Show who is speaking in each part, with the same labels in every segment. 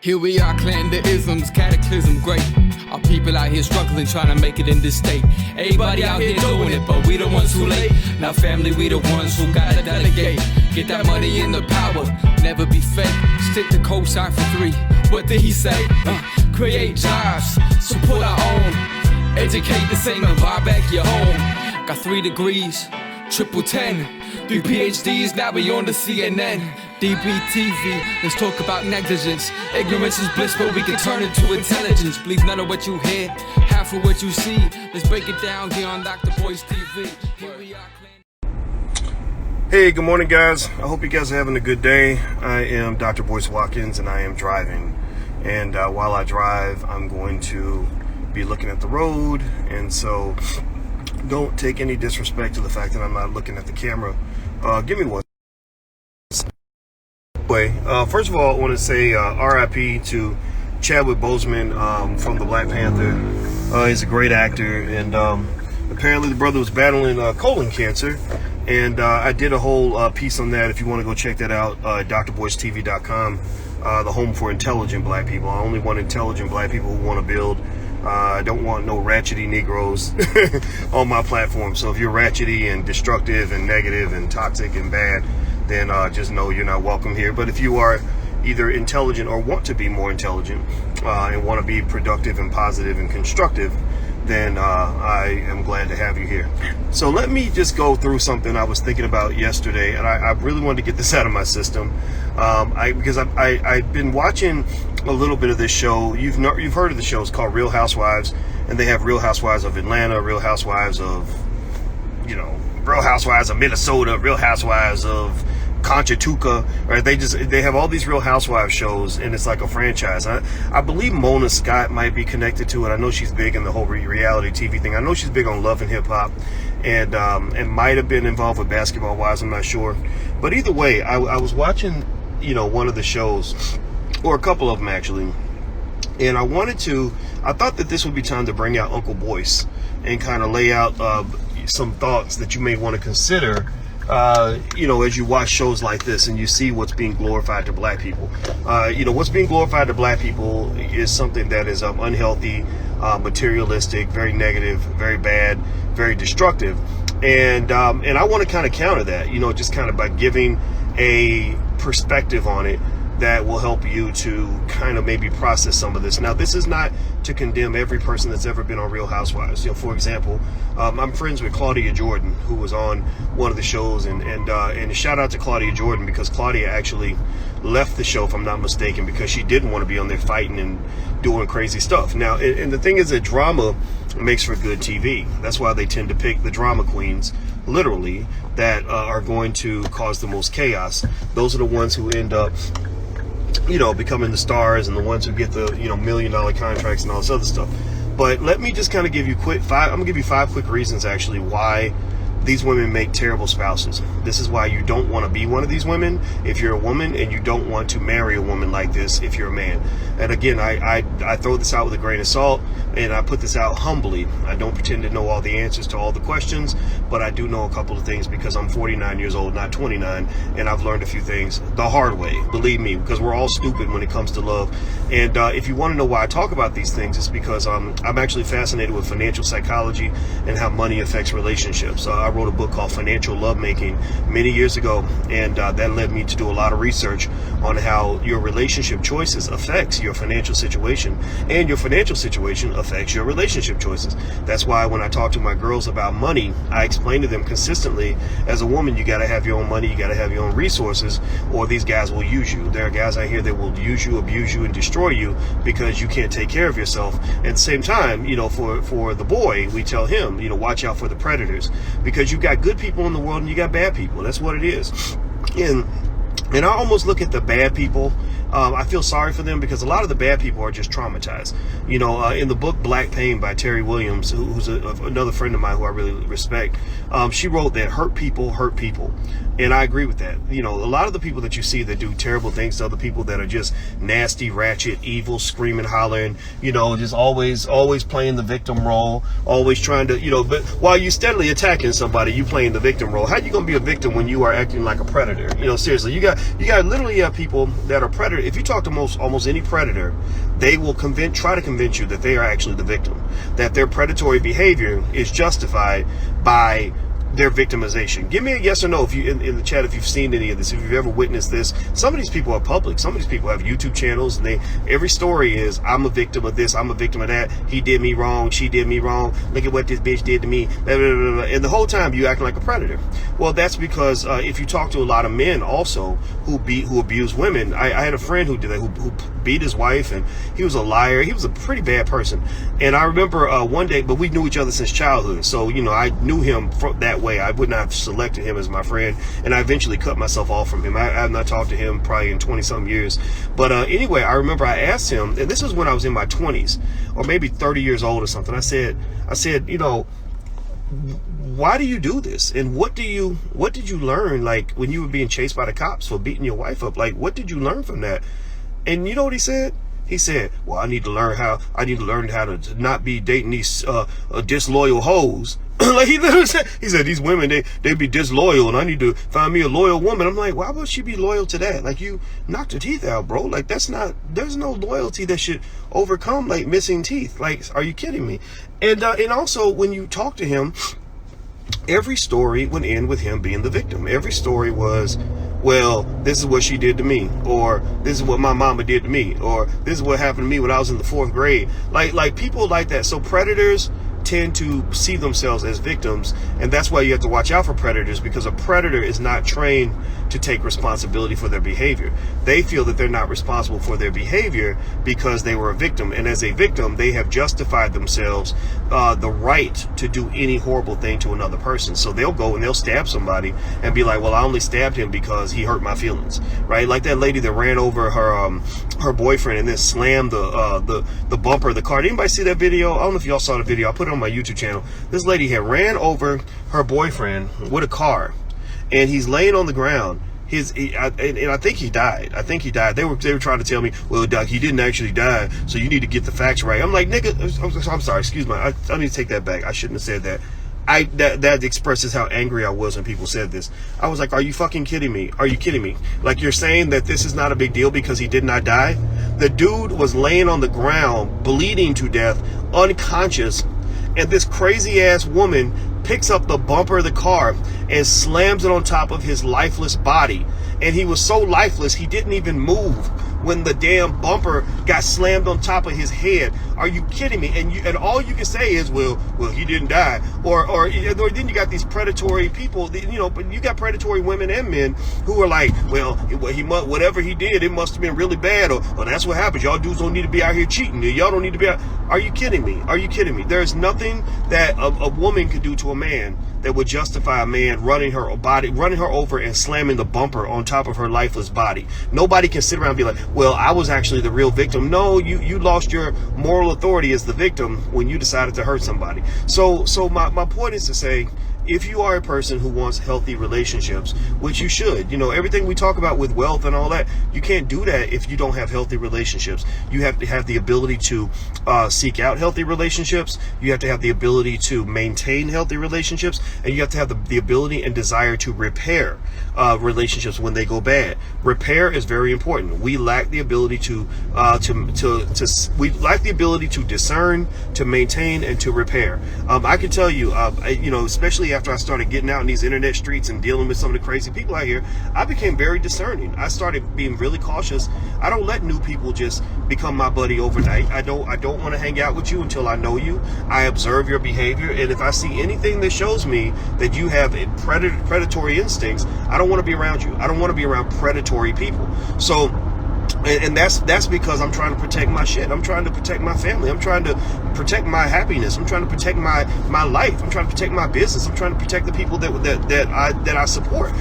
Speaker 1: Here we are, clan the isms, cataclysm, great. Our people out here struggling, trying to make it in this state. Everybody out here doing it, but we the ones who late. Now family, we the ones who gotta delegate. Get that money in the power, never be fake. Stick to cosign for 3. What did he say? Create jobs, support our own. Educate the same and buy back your home. Got 3 degrees, triple 10. 3 PhDs, now we on the CNN. DBTV, let's talk about negligence. Ignorance is bliss, but we can turn it to intelligence. Believe none of what you hear, half of what you see. Let's break it down here on Dr. Boyce TV. Here we are.
Speaker 2: Hey, good morning, guys. I hope you guys are having a good day. I am Dr. Dr Watkins, and I am driving. And while I drive, I'm going to be looking at the road. And so don't take any disrespect to the fact that I'm not looking at the camera. Give me one. First of all, I want to say RIP to Chadwick Boseman from the Black Panther. He's a great actor, and apparently the brother was battling colon cancer, and I did a whole piece on that. If you want to go check that out, drboycetv.com, the home for intelligent black people. I only want intelligent black people who want to build. I don't want no ratchety Negroes on my platform. So if you're ratchety and destructive and negative and toxic and bad, then just know you're not welcome here. But if you are either intelligent or want to be more intelligent and want to be productive and positive and constructive, then I am glad to have you here. So let me just go through something I was thinking about yesterday, and I really wanted to get this out of my system because I've been watching a little bit of this show. You've heard of the show. It's called Real Housewives, and they have Real Housewives of Atlanta, Real Housewives of, Real Housewives of Minnesota, Real Housewives of Conchatuka, right? They have all these Real Housewives shows, and it's like a franchise. I believe Mona Scott might be connected to it. I know she's big in the whole reality TV thing. I know she's big on Love and Hip Hop, and might have been involved with Basketball Wives. I'm not sure, but either way, I was watching, one of the shows, or a couple of them actually, and I thought that this would be time to bring out Uncle Boyce and kind of lay out some thoughts that you may want to consider. As you watch shows like this and you see what's being glorified to black people. What's being glorified to black people is something that is unhealthy, materialistic, very negative, very bad, very destructive. And I want to kind of counter that, just kind of by giving a perspective on it that will help you to kind of maybe process some of this. Now, this is not to condemn every person that's ever been on Real Housewives. For example, I'm friends with Claudia Jordan, who was on one of the shows, and shout out to Claudia Jordan, because Claudia actually left the show, if I'm not mistaken, because she didn't want to be on there fighting and doing crazy stuff. Now, and the thing is that drama makes for good TV. That's why they tend to pick the drama queens, literally, that are going to cause the most chaos. Those are the ones who end up becoming the stars, and the ones who get the, $1 million contracts and all this other stuff. But let me just kind of give you I'm going to give you 5 quick reasons actually why these women make terrible spouses. This is why you don't want to be one of these women if you're a woman, and you don't want to marry a woman like this if you're a man. And again, I throw this out with a grain of salt, and I put this out humbly. I don't pretend to know all the answers to all the questions, but I do know a couple of things, because I'm 49 years old, not 29, and I've learned a few things the hard way, believe me, because we're all stupid when it comes to love. And if you want to know why I talk about these things, it's because I'm actually fascinated with financial psychology and how money affects relationships. I wrote a book called Financial Lovemaking many years ago, and that led me to do a lot of research on how your relationship choices affects your financial situation, and your financial situation affects your relationship choices. That's why when I talk to my girls about money, I explain to them consistently, as a woman, you got to have your own money, you got to have your own resources, or these guys will use you. There are guys out here that will use you, abuse you, and destroy you because you can't take care of yourself. At the same time, for the boy, we tell him, watch out for the predators, because you got good people in the world and you got bad people. That's what it is. And I almost look at the bad people, I feel sorry for them, because a lot of the bad people are just traumatized. In the book Black Pain by Terry Williams, who's another friend of mine who I really respect, she wrote that hurt people hurt people. And I agree with that. A lot of the people that you see that do terrible things to other people, that are just nasty, ratchet, evil, screaming, hollering, just always playing the victim role, always trying to, but while you steadily attacking somebody, you playing the victim role. How you going to be a victim when you are acting like a predator? Seriously, you got literally have people that are predators. if you talk to almost any predator, they will try to convince you that they are actually the victim, that their predatory behavior is justified by their victimization. Give me a yes or no if you in the chat if you've seen any of this, if you've ever witnessed this. Some of these people are public. Some of these people have YouTube channels, and every story is, I'm a victim of this, I'm a victim of that, he did me wrong, she did me wrong, look at what this bitch did to me, blah, blah, blah, blah. And the whole time you acting like a predator. Well, that's because if you talk to a lot of men also who abuse women. I had a friend who did that, who beat his wife, and he was a liar. He was a pretty bad person. And I remember one day, but we knew each other since childhood, so I knew him that way. I would not have selected him as my friend, and I eventually cut myself off from him. I have not talked to him probably in 20-something years. But anyway, I remember I asked him, and this was when I was in my 20s, or maybe 30 years old or something. I said, why do you do this? And what did you learn, like, when you were being chased by the cops for beating your wife up? Like, what did you learn from that? And you know what he said? He said, well, I need to learn how to not be dating these disloyal hoes. Like, he literally said, these women, they be disloyal, and I need to find me a loyal woman. I'm like, why would she be loyal to that? Like, you knocked her teeth out, bro. Like, there's no loyalty that should overcome, like, missing teeth. Like, are you kidding me? And also, when you talk to him, every story would end with him being the victim. Every story was, well, this is what she did to me, or this is what my mama did to me, or this is what happened to me when I was in the 4th grade. Like people like that. So predators tend to see themselves as victims, and that's why you have to watch out for predators, because a predator is not trained to take responsibility for their behavior. They feel that they're not responsible for their behavior because they were a victim, and as a victim they have justified themselves the right to do any horrible thing to another person. So they'll go and they'll stab somebody and be like, well, I only stabbed him because he hurt my feelings, right? Like that lady that ran over her boyfriend and then slammed the bumper of the car. Did anybody see that video? I don't know if y'all saw the video. I put it on my YouTube channel. This lady had ran over her boyfriend with a car, and he's laying on the ground. And I think he died. They were trying to tell me, well, Doc, he didn't actually die, so you need to get the facts right. I'm like, nigga, I'm sorry, excuse me. I need to take that back. I shouldn't have said that. That expresses how angry I was when people said this. I was like, are you fucking kidding me? Are you kidding me? Like, you're saying that this is not a big deal because he did not die? The dude was laying on the ground, bleeding to death, unconscious, and this crazy ass woman picks up the bumper of the car and slams it on top of his lifeless body. And he was so lifeless, he didn't even move when the damn bumper got slammed on top of his head. Are you kidding me? And all you can say is, well, he didn't die. Or then you got these predatory people, but you got predatory women and men who are like, well, whatever he did, it must have been really bad. Or that's what happens. Y'all dudes don't need to be out here cheating. Y'all don't need to be out. Are you kidding me? Are you kidding me? There's nothing that a woman could do to a man that would justify a man running her over and slamming the bumper on top of her lifeless body. Nobody can sit around and be like, well, I was actually the real victim. No, you lost your moral authority as the victim when you decided to hurt somebody. So my point is to say, if you are a person who wants healthy relationships, which you should, everything we talk about with wealth and all that, you can't do that if you don't have healthy relationships. You have to have the ability to seek out healthy relationships. You have to have the ability to maintain healthy relationships, and you have to have the ability and desire to repair relationships when they go bad. Repair is very important. We lack the ability to discern, to maintain, and to repair. I can tell you, especially after I started getting out in these internet streets and dealing with some of the crazy people out here, I became very discerning. I started being really cautious. I don't let new people just become my buddy overnight. I don't want to hang out with you until I know you. I observe your behavior, and if I see anything that shows me that you have predatory instincts, I don't want to be around you. I don't want to be around predatory people. So, and that's because I'm trying to protect my shit. I'm trying to protect my family. I'm trying to protect my happiness. I'm trying to protect my life. I'm trying to protect my business. I'm trying to protect the people that I support.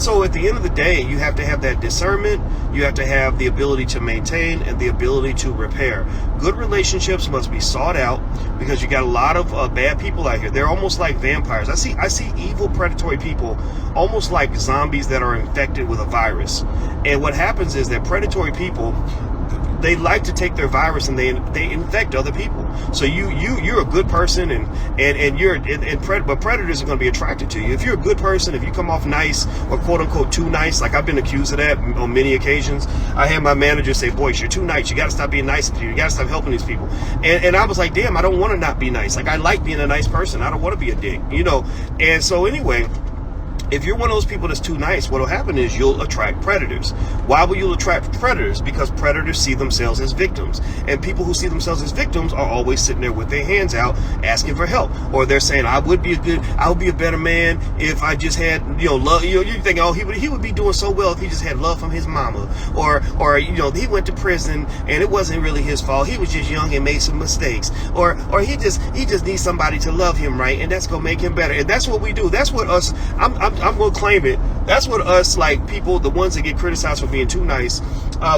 Speaker 2: So at the end of the day, you have to have that discernment. You have to have the ability to maintain and the ability to repair. Good relationships must be sought out, because you got a lot of bad people out here. They're almost like vampires. I see evil predatory people almost like zombies that are infected with a virus. And what happens is that predatory people, they like to take their virus and they infect other people. So you're a good person, but predators are going to be attracted to you. If you're a good person, if you come off nice or quote unquote too nice, like I've been accused of that on many occasions. I had my manager say, "Boyce, you're too nice. You got to stop being nice to you. You got to stop helping these people." And I was like, damn, I don't want to not be nice. Like, I like being a nice person. I don't want to be a dick, you know. And so anyway, if you're one of those people that's too nice, what'll happen is you'll attract predators. Why will you attract predators? Because predators see themselves as victims. And people who see themselves as victims are always sitting there with their hands out asking for help. Or they're saying, I would be a better man if I just had, love. You think, oh, he would be doing so well if he just had love from his mama. Or he went to prison and it wasn't really his fault. He was just young and made some mistakes. Or he just needs somebody to love him, right? And that's gonna make him better. And that's what we do. That's what us, I'm going to claim it. That's what us, like, people, the ones that get criticized for being too nice,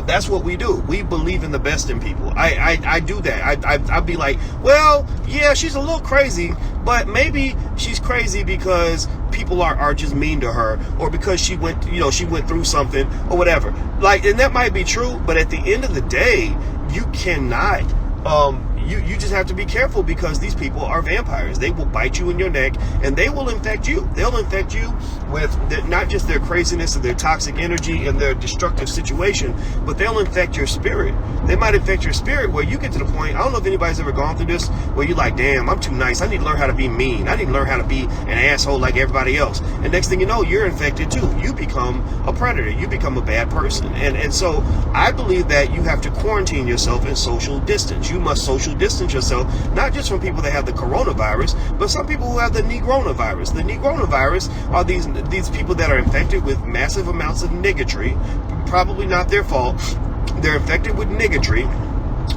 Speaker 2: that's what we do. We believe in the best in people. I do that. I'd be like, well, yeah, she's a little crazy, but maybe she's crazy because people are just mean to her, or because she went through something or whatever. Like, and that might be true, but at the end of the day, you cannot, you just have to be careful, because these people are vampires. They will bite you in your neck and they will infect you. They'll infect you with not just their craziness and their toxic energy and their destructive situation, but they'll infect your spirit. They might infect your spirit where you get to the point, I don't know if anybody's ever gone through this, where you're like, damn, I'm too nice. I need to learn how to be mean. I need to learn how to be an asshole like everybody else. And next thing you know, you're infected too. You become a predator. You become a bad person. And so I believe that you have to quarantine yourself and social distance. You must social distance yourself, not just from people that have the coronavirus, but some people who have the negronavirus. The negronavirus are these people that are infected with massive amounts of niggatry, probably not their fault. They're infected with niggatry.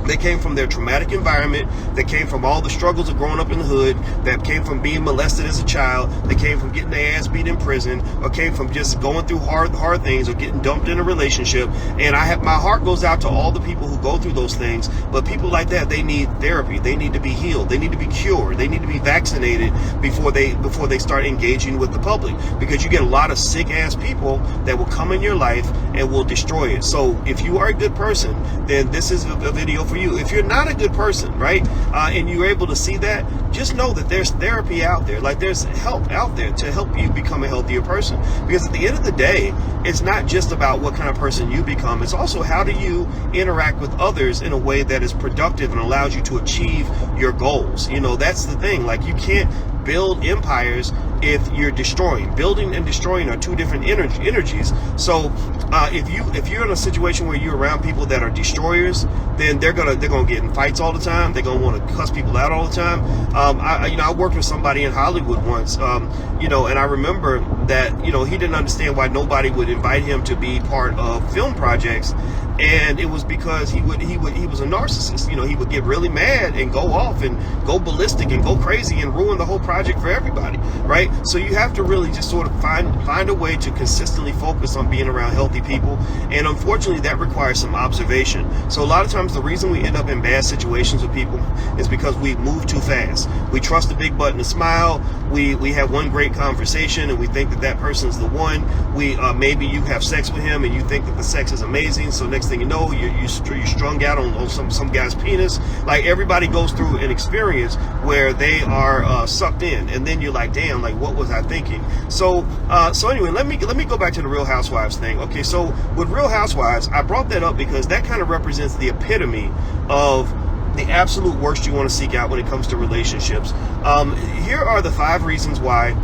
Speaker 2: They came from their traumatic environment. They came from all the struggles of growing up in the hood. That came from being molested as a child. They came from getting their ass beat in prison, or came from just going through hard things, or getting dumped in a relationship. And my heart goes out to all the people who go through those things. But people like that, they need therapy. They need to be healed. They need to be cured. They need to be vaccinated before they start engaging with the public. Because you get a lot of sick ass people that will come in your life and will destroy it. So if you are a good person, then this is a video for you. If you're not a good person, right, and you're able to see that, just know that there's therapy out there. Like, there's help out there to help you become a healthier person. Because at the end of the day, it's not just about what kind of person you become. It's also how do you interact with others in a way that is productive and allows you to achieve your goals. That's the thing. Like, you can't build empires if you're destroying. Building and destroying are two different energies. So if you're in a situation where you're around people that are destroyers, then they're gonna get in fights all the time. They're gonna want to cuss people out all the time. I worked with somebody in Hollywood once, and I remember that he didn't understand why nobody would invite him to be part of film projects. And it was because he was a narcissist. He would get really mad and go off and go ballistic and go crazy and ruin the whole project for everybody, right? So you have to really just sort of find a way to consistently focus on being around healthy people. And unfortunately, that requires some observation. So a lot of times the reason we end up in bad situations with people is because we move too fast. We trust the big button to smile. We have one great conversation and we think that person's the one. Maybe you have sex with him and you think that the sex is amazing. So next thing you know, you're strung out on some guy's penis. Like, everybody goes through an experience where they are sucked in, and then you're like, damn, like, what was I thinking? So anyway, let me go back to the Real Housewives thing. Okay, so with Real Housewives, I brought that up because that kind of represents the epitome of the absolute worst you want to seek out when it comes to relationships. Here are the 5 reasons why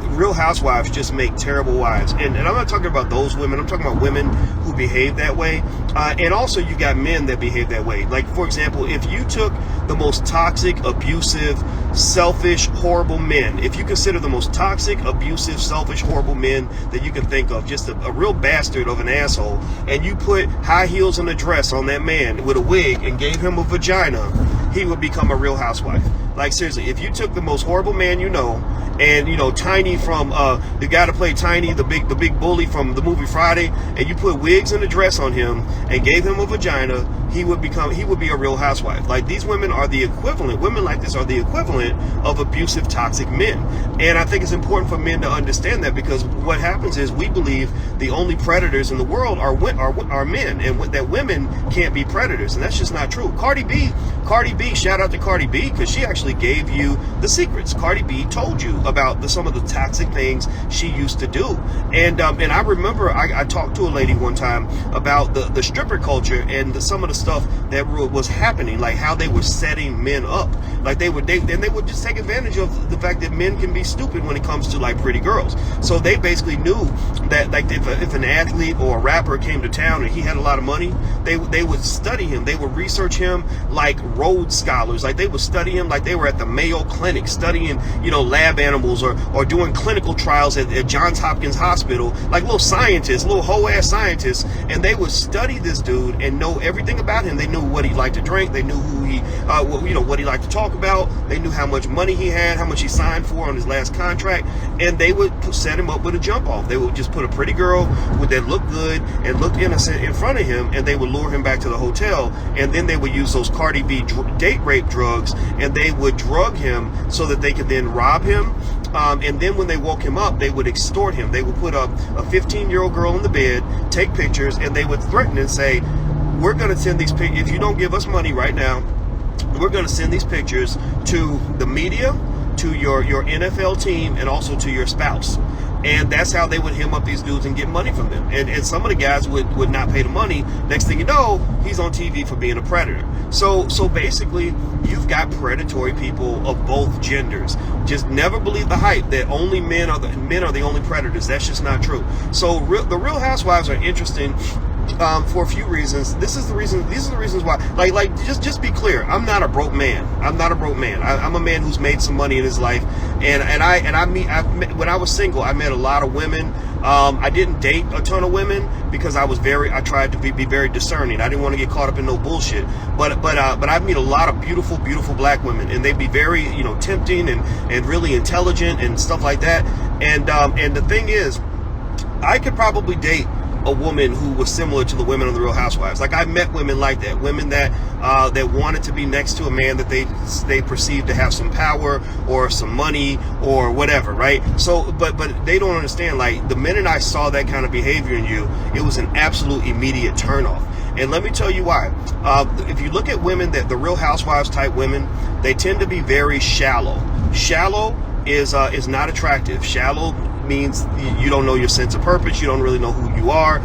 Speaker 2: Real Housewives just make terrible wives. And I'm not talking about those women. I'm talking about women who behave that way. And also you got men that behave that way. Like, for example, if you took the most toxic, abusive, selfish, horrible men, if you consider the most toxic, abusive, selfish, horrible men that you can think of, just a real bastard of an asshole, and you put high heels and a dress on that man with a wig and gave him a vagina, he would become a Real Housewife. Like seriously, if you took the most horrible man you know, and you know Tiny from the guy that played Tiny, the big bully from the movie Friday, and you put wigs and a dress on him and gave him a vagina, he would be a Real Housewife. Like, these women are the equivalent. Women like this are the equivalent of abusive, toxic men. And I think it's important for men to understand that, because what happens is we believe the only predators in the world are men, and that women can't be predators, and that's just not true. Cardi B, shout out to Cardi B, because she actually gave you the secrets. Cardi B told you about some of the toxic things she used to do. And I remember I talked to a lady one time about the stripper culture and some of the stuff that was happening, like how they were setting men up. Like they would just take advantage of the fact that men can be stupid when it comes to like pretty girls. So they basically knew that, like, if an athlete or a rapper came to town and he had a lot of money, they would study him. They would research him like Rhodes scholars. Like, they would study him like they were at the Mayo Clinic studying, you know, lab animals, or doing clinical trials at Johns Hopkins Hospital, like little scientists, little hoe-ass scientists. And they would study this dude and know everything about him. They knew what he liked to drink. They knew who he, what he liked to talk about. They knew how much money he had, how much he signed for on his last contract, and they would set him up with a jump off. They would just put a pretty girl that looked good and looked innocent in front of him, and they would lure him back to the hotel, and then they would use those Cardi B date rape drugs, and they would drug him so that they could then rob him. And then when they woke him up, they would extort him. They would put a 15-year-old girl in the bed, take pictures, and they would threaten and say, we're going to send these pictures, if you don't give us money right now, we're going to send these pictures to the media, to your NFL team, and also to your spouse. And that's how they would hem up these dudes and get money from them. And some of the guys would not pay the money. Next thing you know, he's on TV for being a predator. So basically, you've got predatory people of both genders. Just never believe the hype that only men are the only predators. That's just not true. So the Real Housewives are interesting for a few reasons. These are the reasons why. Like just be clear. I'm not a broke man. I'm a man who's made some money in his life. And when I was single, I met a lot of women. I didn't date a ton of women because I tried to be very discerning. I didn't want to get caught up in no bullshit. But I meet a lot of beautiful black women, and they'd be very, you know, tempting and really intelligent and stuff like that. And the thing is, I could probably date a woman who was similar to the women on the Real Housewives. Like, I met women like that, women that wanted to be next to a man that they perceived to have some power or some money or whatever, right? So, but they don't understand. Like, the minute I saw that kind of behavior in you, it was an absolute immediate turnoff. And let me tell you why. If you look at women, that the Real Housewives type women, they tend to be very shallow. Shallow is not attractive. Shallow means you don't know your sense of purpose. You don't really know who you are.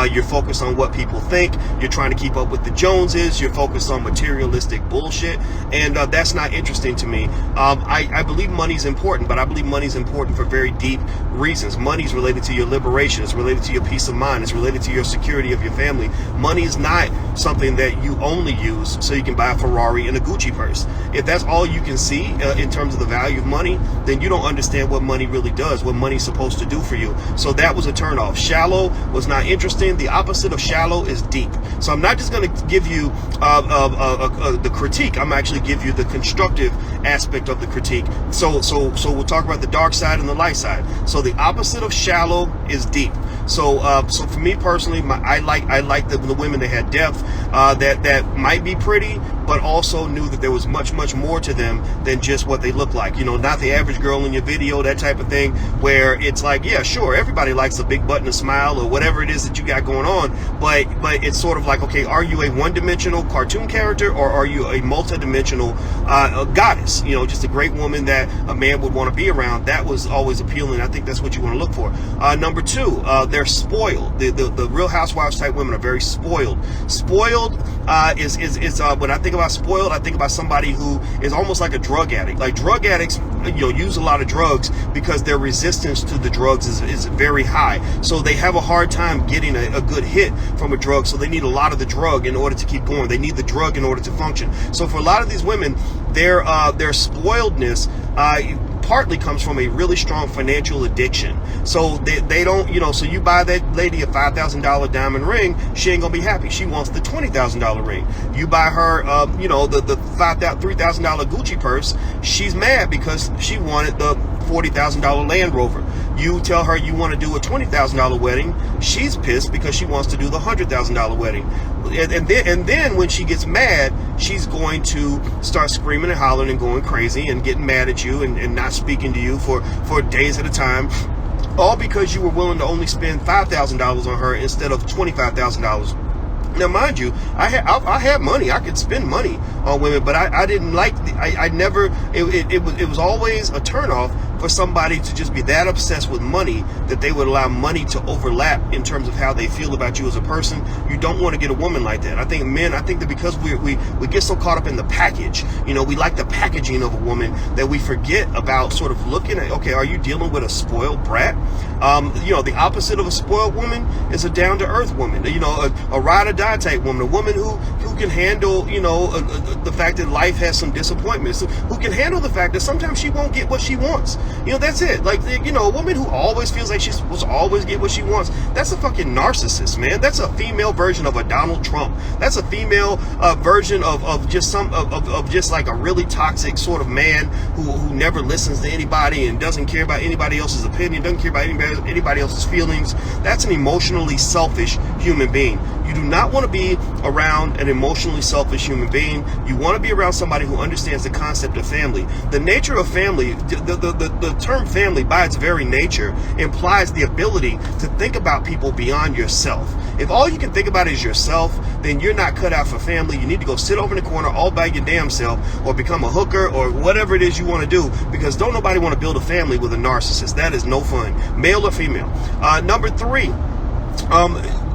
Speaker 2: You're focused on what people think. You're trying to keep up with the Joneses. You're focused on materialistic bullshit, and that's not interesting to me. I believe money's important, but I believe money's important for very deep reasons. Money's related to your liberation. It's related to your peace of mind. It's related to your security of your family. Money is not something that you only use so you can buy a Ferrari and a Gucci purse. If that's all you can see in terms of the value of money, then you don't understand what money really does, what money's supposed to do for you. So that was a turnoff. Shallow was not interesting. The opposite of shallow is deep. So I'm not just going to give you the critique. I'm actually give you the constructive aspect of the critique. So we'll talk about the dark side and the light side. So the opposite of shallow is deep. So for me personally, I like the women that had depth, that might be pretty, but also knew that there was much more to them than just what they look like. You know, not the average girl in your video, that type of thing, where it's like, yeah, sure, everybody likes a big butt and a smile or whatever it is that you got going on, but it's sort of like, okay, are you a one-dimensional cartoon character, or are you a multi-dimensional goddess? You know, just a great woman that a man would want to be around. That was always appealing. I think that's what you want to look for. Number two, they're spoiled. The Real Housewives type women are very spoiled. Spoiled is when I think about spoiled, I think about somebody who is almost like a drug addict. Like, drug addicts, you know, use a lot of drugs because their resistance to the drugs is very high. So they have a hard time getting a good hit from a drug. So they need a lot of the drug in order to keep going. They need the drug in order to function. So for a lot of these women, their spoiledness partly comes from a really strong financial addiction. So they don't, so you buy that lady a $5,000 diamond ring, she ain't gonna be happy. She wants the $20,000 ring. You buy her, the $3,000 Gucci purse, she's mad because she wanted the $40,000 Land Rover. You tell her you want to do a $20,000 wedding, she's pissed because she wants to do the $100,000 wedding. And then when she gets mad, she's going to start screaming and hollering and going crazy and getting mad at you and not speaking to you for days at a time, all because you were willing to only spend $5,000 on her instead of $25,000. Now, mind you, I had money. I could spend money on women, but I didn't like. It was always a turnoff for somebody to just be that obsessed with money that they would allow money to overlap in terms of how they feel about you as a person. You don't want to get a woman like that. I think that because we get so caught up in the package, we like the packaging of a woman that we forget about sort of looking at, okay, are you dealing with a spoiled brat? The opposite of a spoiled woman is a down-to-earth woman. A ride-or-die type woman, a woman who can handle, the fact that life has some disappointments, who can handle the fact that sometimes she won't get what she wants. That's it. Like, a woman who always feels like she's supposed to always get what she wants, that's a fucking narcissist, man. That's a female version of a Donald Trump. That's a female version of just like a really toxic sort of man who never listens to anybody and doesn't care about anybody else's opinion, doesn't care about anybody else's feelings. That's an emotionally selfish human being. You do not want to be around an emotionally selfish human being. You want to be around somebody who understands the concept of family. The nature of family, the term family by its very nature implies the ability to think about people beyond yourself. If all you can think about is yourself, then you're not cut out for family. You need to go sit over in the corner all by your damn self, or become a hooker, or whatever it is you want to do, because don't nobody want to build a family with a narcissist. That is no fun, male or female. Number 3,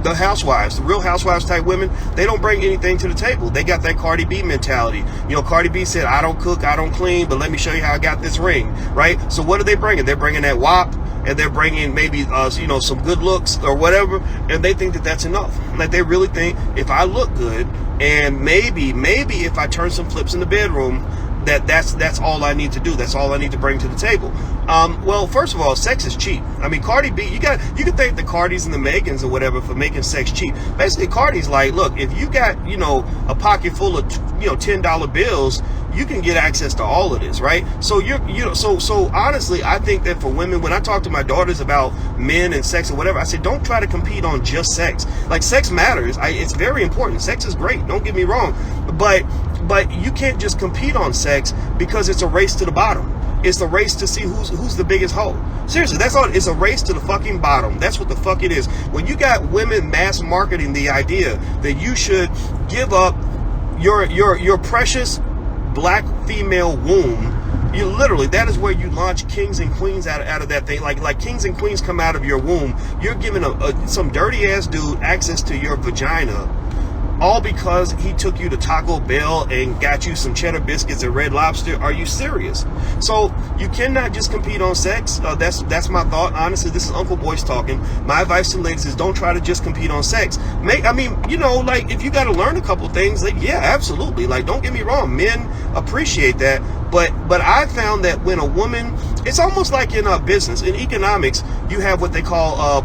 Speaker 2: the housewives, the Real Housewives type women, they don't bring anything to the table. They got that Cardi B mentality. Cardi B said, I don't cook, I don't clean, but let me show you how I got this ring, right? So what are they bringing? They're bringing that WAP, and they're bringing maybe, some good looks or whatever, and they think that that's enough. Like, they really think, if I look good, and maybe if I turn some flips in the bedroom, that's all I need to do. That's all I need to bring to the table. Well, first of all, sex is cheap. I mean, Cardi B, you can thank the Cardis and the Megans or whatever for making sex cheap. Basically, Cardi's like, look, if you got, a pocket full of, $10 bills, you can get access to all of this, right? So so honestly, I think that for women, when I talk to my daughters about men and sex or whatever, I say, don't try to compete on just sex. Like, sex matters. It's very important. Sex is great. Don't get me wrong. But you can't just compete on sex because it's a race to the bottom. It's a race to see who's the biggest hoe. Seriously, that's all. It's a race to the fucking bottom. That's what the fuck it is. When you got women mass marketing the idea that you should give up your precious black female womb, you literally, that is where you launch kings and queens out of that thing. Like kings and queens come out of your womb. You're giving some dirty ass dude access to your vagina, all because he took you to Taco Bell and got you some cheddar biscuits at Red Lobster. Are you serious? So you cannot just compete on sex. That's my thought. Honestly, this is Uncle Boyce talking. My advice to ladies is, don't try to just compete on sex. If you got to learn a couple things, yeah, absolutely. Like, don't get me wrong, men appreciate that. But I found that when a woman, it's almost like in business, in economics, you have what they call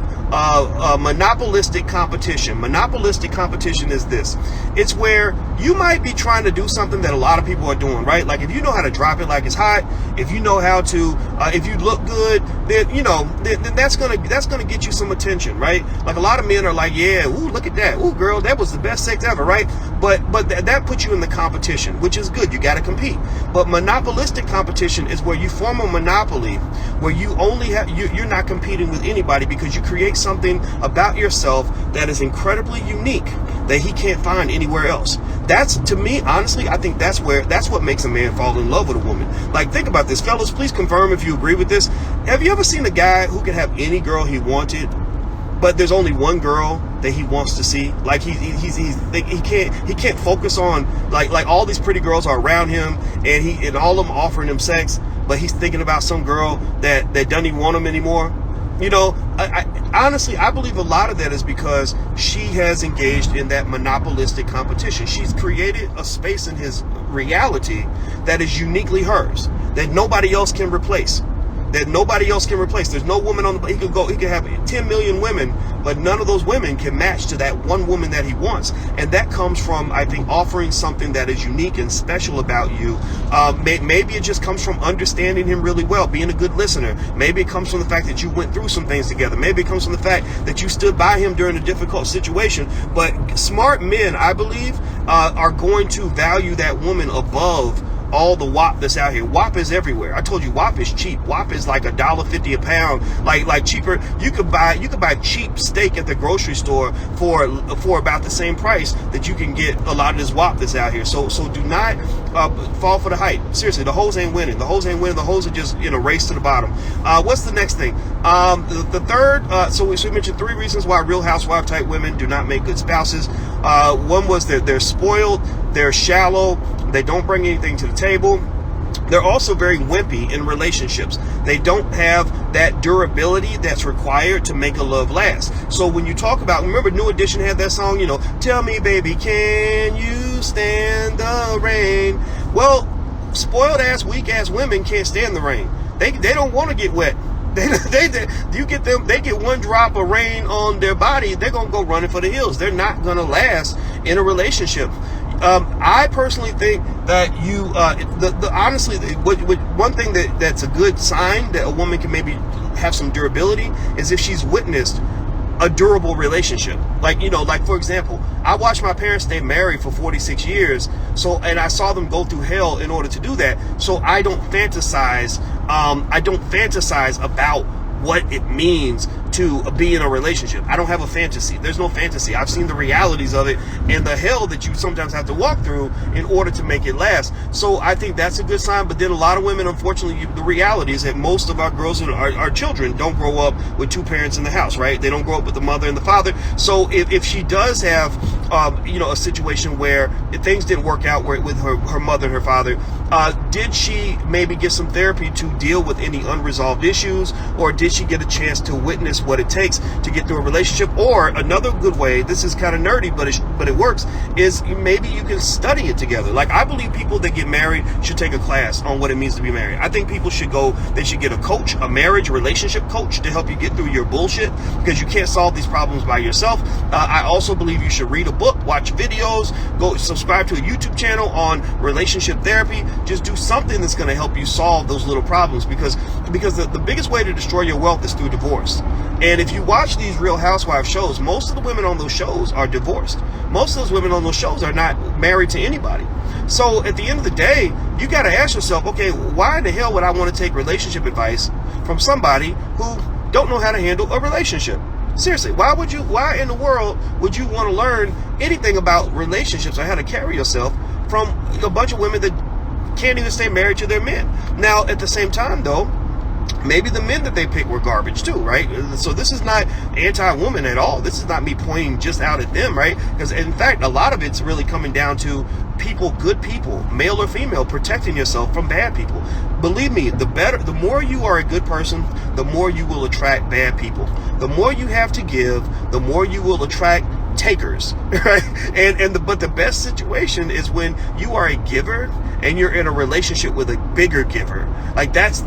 Speaker 2: monopolistic competition. Monopolistic competition is this. It's where you might be trying to do something that a lot of people are doing, right? Like, if you know how to drop it like it's hot, if you know how to, if you look good, then that's gonna get you some attention, right? Like, a lot of men are like, yeah, ooh, look at that, ooh, girl, that was the best sex ever, right? But that puts you in the competition, which is good. You got to compete. But monopolistic competition is where you form a monopoly, where you only have, you're not competing with anybody, because you create something about yourself that is incredibly unique that he can't find anywhere else. That's, to me, honestly, I think that's what makes a man fall in love with a woman. Like, think about this, fellas. Please confirm if you agree with this. Have you ever seen a guy who could have any girl he wanted, but there's only one girl that he wants to see? Like, he can't focus on, like all these pretty girls are around him, and all of them offering him sex, but he's thinking about some girl that doesn't even want him anymore. I honestly, I believe a lot of that is because she has engaged in that monopolistic competition. She's created a space in his reality that is uniquely hers. that nobody else can replace. That nobody else can replace. There's no woman on the, he could have 10 million women, but none of those women can match to that one woman that he wants. And that comes from, I think, offering something that is unique and special about you. Maybe it just comes from understanding him really well, being a good listener. Maybe it comes from the fact that you went through some things together. Maybe it comes from the fact that you stood by him during a difficult situation. But smart men, I believe, are going to value that woman above all the WAP that's out here. WAP is everywhere. I told you WAP is cheap. WAP is like $1.50 a pound, like cheaper. You could buy cheap steak at the grocery store for about the same price that you can get a lot of this WAP that's out here. So do not fall for the hype. Seriously, the hoes ain't winning. The hoes ain't winning. The hoes are just in a race to the bottom. What's the next thing? The third. So we mentioned 3 reasons why Real Housewife type women do not make good spouses. One was that they're spoiled, they're shallow, they don't bring anything to the table. They're also very wimpy in relationships. They don't have that durability that's required to make a love last. So when you talk about, remember New Edition had that song, tell me baby, can you stand the rain? Well, spoiled ass, weak ass women can't stand the rain. They don't want to get wet. You get them, they get one drop of rain on their body, they're gonna go running for the hills. They're not gonna last in a relationship. I personally think that you, honestly, one thing that's a good sign that a woman can maybe have some durability is if she's witnessed a durable relationship. Like for example, I watched my parents stay married for 46 years. And I saw them go through hell in order to do that. So I don't fantasize about what it means to be in a relationship. I don't have a fantasy. There's no fantasy. I've seen the realities of it and the hell that you sometimes have to walk through in order to make it last. So I think that's a good sign. But then a lot of women, unfortunately, the reality is that most of our girls and our children don't grow up with 2 parents in the house, right? They don't grow up with the mother and the father. So if she does have, a situation where things didn't work out with her mother and her father, did she maybe get some therapy to deal with any unresolved issues, or did she get a chance to witness what it takes to get through a relationship? Or another good way, this is kind of nerdy, but it works, is maybe you can study it together. Like, I believe people that get married should take a class on what it means to be married. I think people should get a coach, a marriage relationship coach, to help you get through your bullshit, because you can't solve these problems by yourself. I also believe you should read a book, watch videos, go subscribe to a YouTube channel on relationship therapy. Just do something that's going to help you solve those little problems, because the biggest way to destroy your wealth is through divorce. And if you watch these Real Housewives shows, most of the women on those shows are divorced. Most of those women on those shows are not married to anybody. So at the end of the day, you got to ask yourself, okay, why in the hell would I want to take relationship advice from somebody who don't know how to handle a relationship? Seriously, why in the world would you want to learn anything about relationships or how to carry yourself from a bunch of women that can't even stay married to their men? Now, at the same time, though, maybe the men that they pick were garbage too, right? So this is not anti-woman at all. This is not me pointing just out at them, right? Because in fact, a lot of it's really coming down to people, good people, male or female, protecting yourself from bad people. Believe me, the more you are a good person, the more you will attract bad people. The more you have to give, the more you will attract takers, right? But the best situation is when you are a giver and you're in a relationship with a bigger giver. Like that's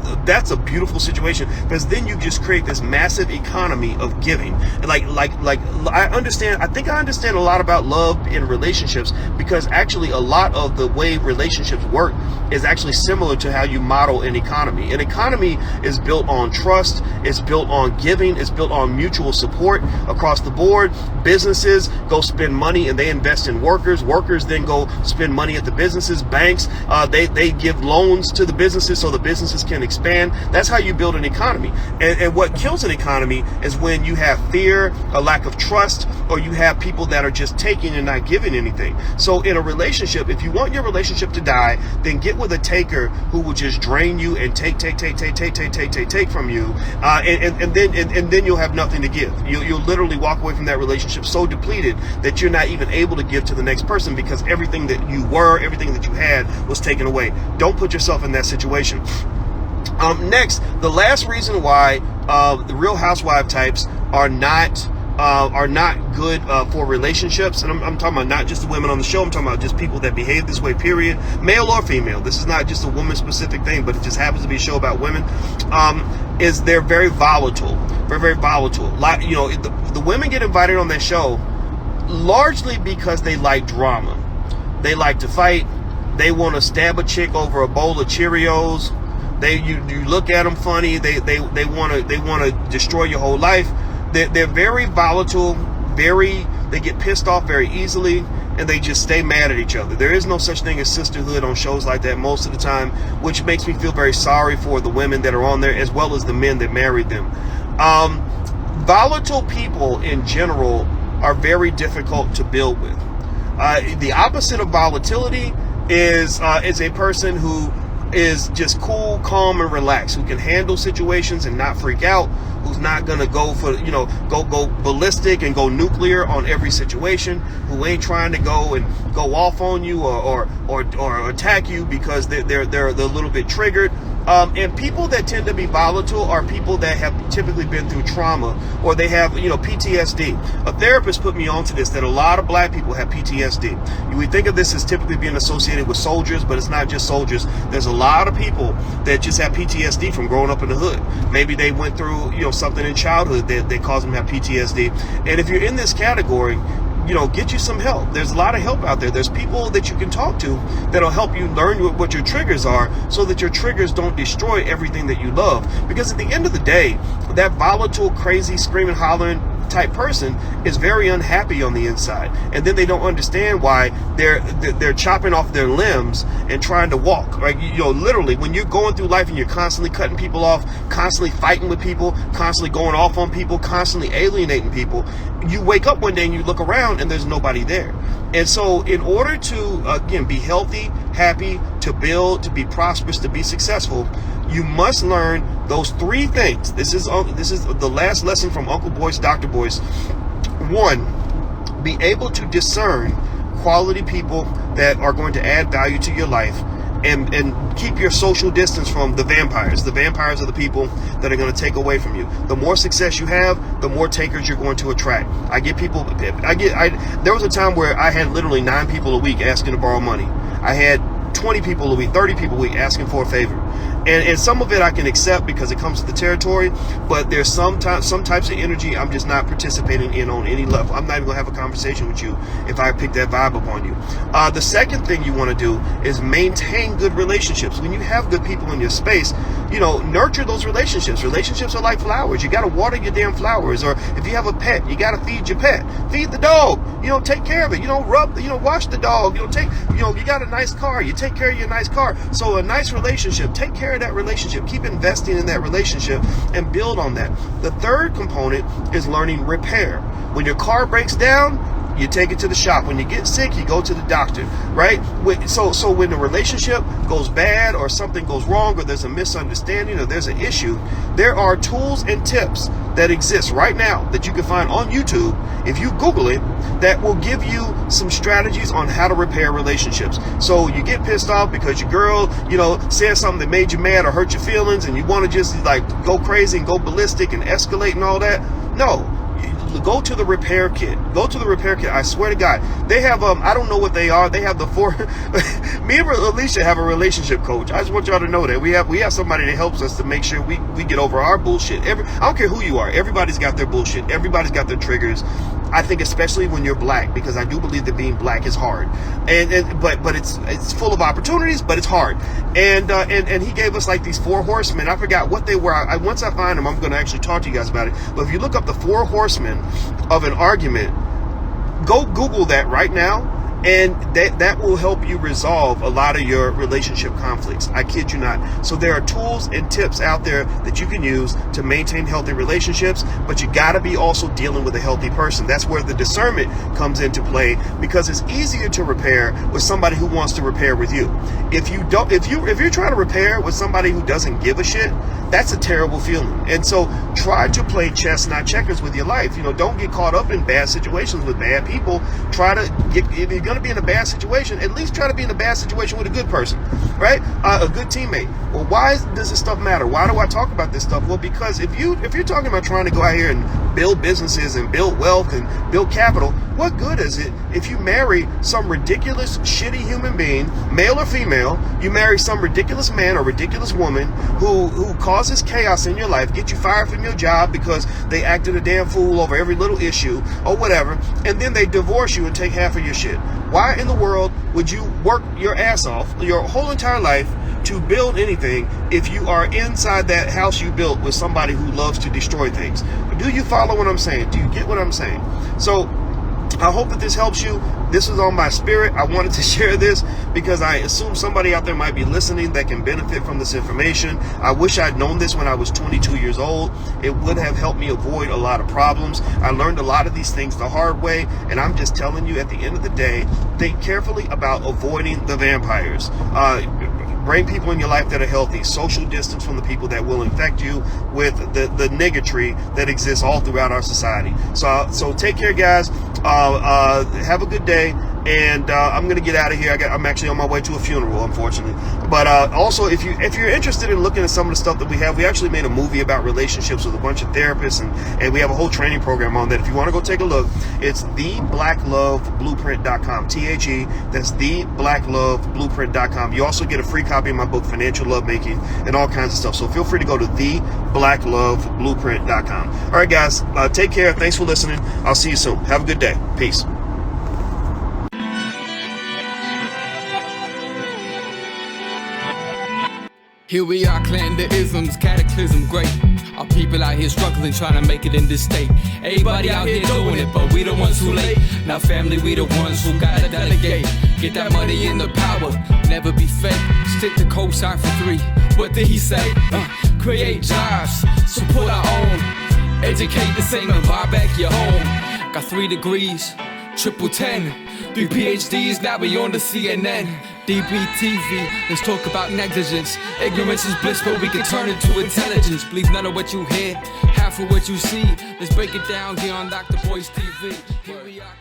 Speaker 2: a beautiful situation, because then you just create this massive economy of giving. Like I think I understand a lot about love in relationships, because actually a lot of the way relationships work is actually similar to how you model an economy. An economy is built on trust, it's built on giving, it's built on mutual support across the board. Businesses go spend money and they invest in workers. Workers then go spend money at the businesses. Banks, they give loans to the businesses so the businesses can expand. That's how you build an economy. And what kills an economy is when you have fear, a lack of trust, or you have people that are just taking and not giving anything. So in a relationship, if you want your relationship to die, then get with a taker who will just drain you and take from you, and then you'll have nothing to give. You'll literally walk away from that relationship so depleted that you're not even able to give to the next person, because everything that you were, everything that you had was taken away. Don't put yourself in that situation. Next, the last reason why the Real Housewife types are not are not good for relationships. And I'm talking about not just the women on the show. I'm talking about just people that behave this way, period, male or female. This is not just a woman-specific thing, but it just happens to be a show about women. Is they're very volatile, very volatile. Like, you know, the women get invited on that show largely because they like drama. They like to fight. They want to stab a chick over a bowl of Cheerios. You look at them funny. They want to destroy your whole life. They're very volatile, they get pissed off very easily, and they just stay mad at each other. There is no such thing as sisterhood on shows like that most of the time, which makes me feel very sorry for the women that are on there, as well as the men that married them. Volatile people in general are very difficult to build with. The opposite of volatility is a person who is just cool, calm, and relaxed, who can handle situations and not freak out, who's not gonna go for, you know, go ballistic and go nuclear on every situation, who ain't trying to go off on you or attack you because they're a little bit triggered. And people that tend to be volatile are people that have typically been through trauma, or they have, you know, PTSD. A therapist put me onto this, that a lot of black people have PTSD. We think of this as typically being associated with soldiers, but it's not just soldiers. There's a lot of people that just have PTSD from growing up in the hood. Maybe they went through, you know, something in childhood that caused them to have PTSD. And if you're in this category, you know, get you some help. There's a lot of help out there. There's people that you can talk to that'll help you learn what your triggers are, so that your triggers don't destroy everything that you love. Because at the end of the day, that volatile, crazy, screaming, hollering type person is very unhappy on the inside, and then they don't understand why they're chopping off their limbs and trying to walk. Like, you know, literally, when you're going through life and you're constantly cutting people off, constantly fighting with people, constantly going off on people, constantly alienating people, you wake up one day and you look around and there's nobody there. And so in order to again be healthy, happy, to build, to be prosperous, to be successful, you must learn those three things. This is the last lesson from Uncle Boyce, Dr. Boyce. One, be able to discern quality people that are going to add value to your life, and keep your social distance from the vampires. The vampires are the people that are going to take away from you. The more success you have, the more takers you're going to attract. There was a time where I had literally 9 people a week asking to borrow money. I had 20 people a week, 30 people a week asking for a favor. And some of it I can accept because it comes to the territory, but there's some types of energy I'm just not participating in on any level. I'm not even going to have a conversation with you if I pick that vibe up on you. The second thing you want to do is maintain good relationships. When you have good people in your space, you know, nurture those relationships. Relationships are like flowers. You got to water your damn flowers. Or if you have a pet, you got to feed your pet. Feed the dog. You know, take care of it. You know, wash the dog. You got a nice car. You take care of your nice car. So a nice relationship, take care of that relationship. Keep investing in that relationship and build on that. The third component is learning repair. When your car breaks down, you take it to the shop. When you get sick, you go to the doctor, right? So when the relationship goes bad, or something goes wrong, or there's a misunderstanding, or there's an issue, there are tools and tips that exist right now that you can find on YouTube, if you Google it, that will give you some strategies on how to repair relationships. So you get pissed off because your girl, you know, said something that made you mad or hurt your feelings, and you want to just like go crazy and go ballistic and escalate and all that. No. Go to the repair kit. Go to the repair kit. I swear to God, they have I don't know what they are. They have the 4. Me and Alicia have a relationship coach. I just want y'all to know that we have somebody that helps us to make sure we get over our bullshit. I don't care who you are. Everybody's got their bullshit. Everybody's got their triggers. I think especially when you're black, because I do believe that being black is hard, but it's full of opportunities, but it's hard. And he gave us like these 4 horsemen. I forgot what they were. Once I find them, I'm going to actually talk to you guys about it. But if you look up the 4 horsemen of an argument, go Google that right now, and that will help you resolve a lot of your relationship conflicts. I kid you not. So there are tools and tips out there that you can use to maintain healthy relationships, but you got to be also dealing with a healthy person. That's where the discernment comes into play, because it's easier to repair with somebody who wants to repair with you. If you're trying to repair with somebody who doesn't give a shit, that's a terrible feeling. And so try to play chess, not checkers, with your life. You know, don't get caught up in bad situations with bad people. If you're going to be in a bad situation, at least try to be in a bad situation with a good person, right? A good teammate, Well, why does this stuff matter? Why do I talk about this stuff? Well, because if you're talking about trying to go out here and build businesses and build wealth and build capital, what good is it if you marry some ridiculous, shitty human being, male or female? You marry some ridiculous man or ridiculous woman who causes chaos in your life, get you fired from your job because they acted a damn fool over every little issue or whatever, and then they divorce you and take half of your shit. Why in the world would you work your ass off your whole entire life to build anything if you are inside that house you built with somebody who loves to destroy things? Do you follow what I'm saying? Do you get what I'm saying? So I hope that this helps you. This is on my spirit. I wanted to share this because I assume somebody out there might be listening that can benefit from this information. I wish I'd known this when I was 22 years old. It would have helped me avoid a lot of problems. I learned a lot of these things the hard way, and I'm just telling you, at the end of the day, think carefully about avoiding the vampires. Bring people in your life that are healthy. Social distance from the people that will infect you with the negatory that exists all throughout our society. So take care, guys. Have a good day. And I'm going to get out of here. I'm actually on my way to a funeral, unfortunately. But also, if you're interested in looking at some of the stuff that we have, we actually made a movie about relationships with a bunch of therapists, and we have a whole training program on that. If you want to go take a look, it's theblackloveblueprint.com. THE, that's theblackloveblueprint.com. You also get a free copy of my book, Financial Lovemaking, and all kinds of stuff. So feel free to go to theblackloveblueprint.com. All right, guys, take care. Thanks for listening. I'll see you soon. Have a good day. Peace.
Speaker 1: Here we are, clan the isms, cataclysm great. Our people out here struggling, trying to make it in this state. Everybody out here doing it, but we the ones who late. Now family, we the ones who gotta delegate. Get that money in the power, never be fake. Stick to cosign for 3. What did he say? Create jobs, support our own. Educate the same and buy back your home. Got 3 degrees, triple 10. 3 PhDs, now we on the CNN. DBTV, let's talk about negligence. Ignorance is bliss, but we can turn it to intelligence. Believe none of what you hear, half of what you see. Let's break it down here on Dr. Boyce TV. Here we are.